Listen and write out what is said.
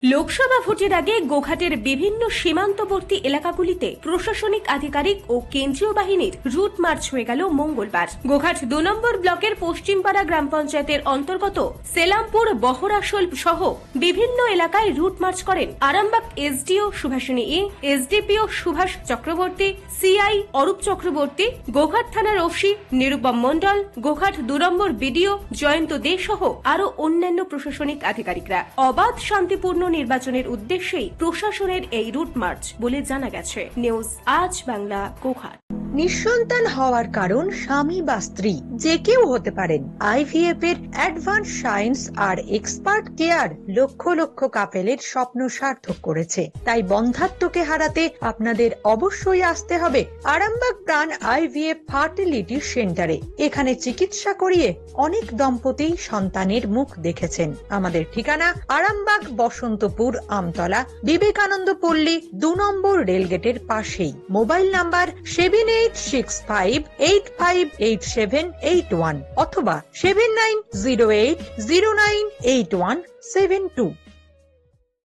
লোকসভা ভোটের আগে গোঘাটের বিভিন্ন সীমান্তবর্তী এলাকাগুলিতে প্রশাসনিক আধিকারিক ও কেন্দ্রীয় বাহিনীর রুট মার্চ হয়ে গেল মঙ্গলবার। গোঘাট ২ নম্বর ব্লকের পশ্চিমপাড়া গ্রাম পঞ্চায়েতের অন্তর্গত সেলামপুর, বহরাশোল সহ বিভিন্ন এলাকায় রুট মার্চ করেন আরামবাগ এসডিও সুভাষিনী ই, এসডিপিও সুভাষ চক্রবর্তী, সিআই অরূপ চক্রবর্তী, গোঘাট থানার ওসি নিরুপম মণ্ডল, গোঘাট ২ নম্বর বিডিও জয়ন্ত দে সহ আরো অন্যান্য প্রশাসনিক আধিকারিকরা। অবাধ শান্তিপূর্ণ নির্বাচনের উদ্দেশ্যেই প্রশাসনের এই রুট মার্চ বলে জানা গেছে। নিউজ আজ বাংলা, গোঘাট। নিঃসন্তান হওয়ার কারণ স্বামী বা স্ত্রী যে কেউ হতে পারেন। আইভিএফ এর অ্যাডভান্স সায়েন্স আর এক্সপার্ট কেয়ার লক্ষ লক্ষ কাপেলের স্বপ্ন সার্থক করেছে। তাই বন্ধাত্বকে হারাতে আপনাদের অবশ্যই আসতে হবে আরামবাগ প্রাণ আইভিএফ ফার্টিলিটি সেন্টারে। এখানে চিকিৎসা করিয়ে অনেক দম্পতি সন্তানের মুখ দেখেছেন। আমাদের ঠিকানা আরামবাগ বসন্তপুর আমতলা, বিবেকানন্দ পল্লী ২ নম্বর রেলগেটের পাশেই। মোবাইল নাম্বার 7865858781 অথবা 7908098172।